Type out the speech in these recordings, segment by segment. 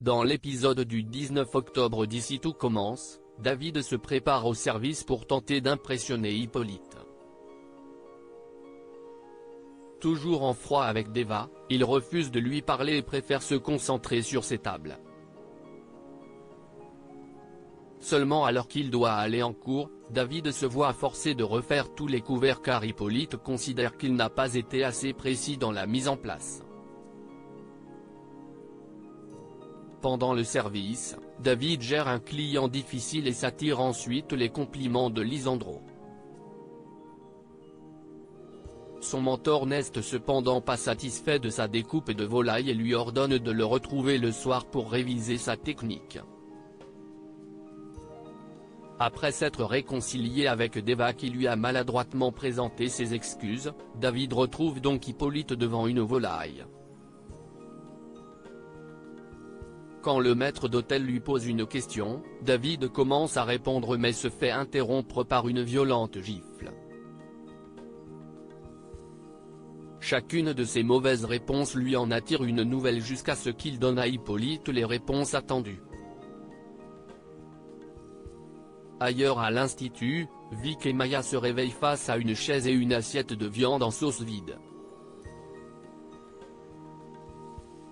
Dans l'épisode du 19 octobre d'Ici tout commence, David se prépare au service pour tenter d'impressionner Hippolyte. Toujours en froid avec Deva, il refuse de lui parler et préfère se concentrer sur ses tables. Seulement alors qu'il doit aller en cours, David se voit forcé de refaire tous les couverts car Hippolyte considère qu'il n'a pas été assez précis dans la mise en place. Pendant le service, David gère un client difficile et s'attire ensuite les compliments de Lisandro. Son mentor n'est cependant pas satisfait de sa découpe de volaille et lui ordonne de le retrouver le soir pour réviser sa technique. Après s'être réconcilié avec Deva qui lui a maladroitement présenté ses excuses, David retrouve donc Hippolyte devant une volaille. Quand le maître d'hôtel lui pose une question, David commence à répondre mais se fait interrompre par une violente gifle. Chacune de ces mauvaises réponses lui en attire une nouvelle jusqu'à ce qu'il donne à Hippolyte les réponses attendues. Ailleurs à l'institut, Vic et Maya se réveillent face à une chaise et une assiette de viande en sauce vide.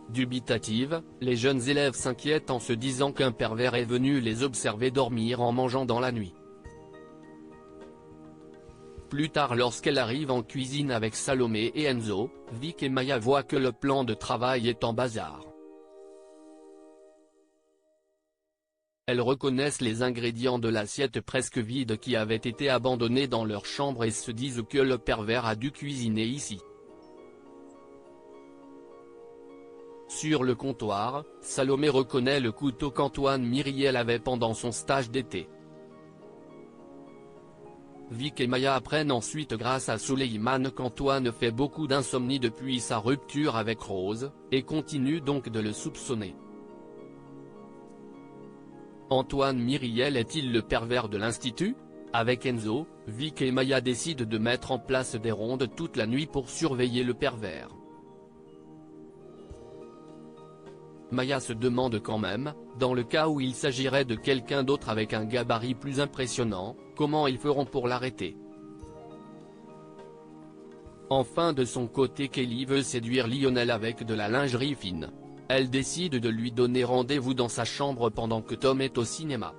Dubitative, les jeunes élèves s'inquiètent en se disant qu'un pervers est venu les observer dormir en mangeant dans la nuit. Plus tard lorsqu'elle arrive en cuisine avec Salomé et Enzo, Vic et Maya voient que le plan de travail est en bazar. Elles reconnaissent les ingrédients de l'assiette presque vide qui avait été abandonnée dans leur chambre et se disent que le pervers a dû cuisiner ici. Sur le comptoir, Salomé reconnaît le couteau qu'Antoine Myriel avait pendant son stage d'été. Vic et Maya apprennent ensuite grâce à Souleyman qu'Antoine fait beaucoup d'insomnie depuis sa rupture avec Rose, et continue donc de le soupçonner. Antoine Myriel est-il le pervers de l'institut? Avec Enzo, Vic et Maya décident de mettre en place des rondes toute la nuit pour surveiller le pervers. Maya se demande quand même, dans le cas où il s'agirait de quelqu'un d'autre avec un gabarit plus impressionnant, comment ils feront pour l'arrêter. Enfin de son côté Kelly veut séduire Lionel avec de la lingerie fine. Elle décide de lui donner rendez-vous dans sa chambre pendant que Tom est au cinéma.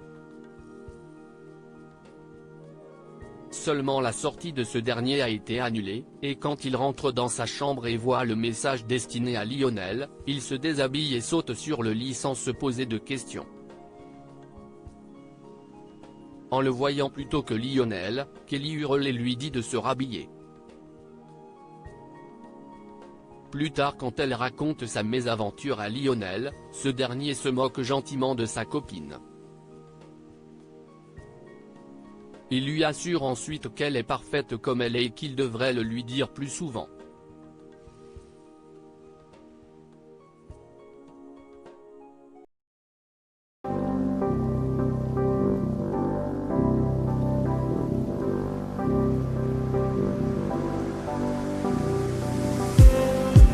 Seulement la sortie de ce dernier a été annulée, et quand il rentre dans sa chambre et voit le message destiné à Lionel, il se déshabille et saute sur le lit sans se poser de questions. En le voyant plutôt que Lionel, Kelly hurle et lui dit de se rhabiller. Plus tard quand elle raconte sa mésaventure à Lionel, ce dernier se moque gentiment de sa copine. Il lui assure ensuite qu'elle est parfaite comme elle est et qu'il devrait le lui dire plus souvent.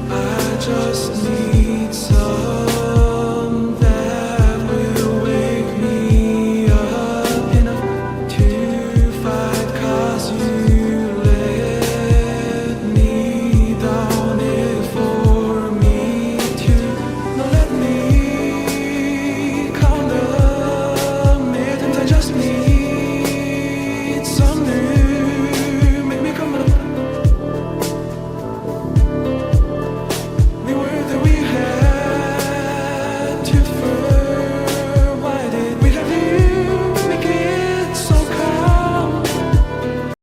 I just need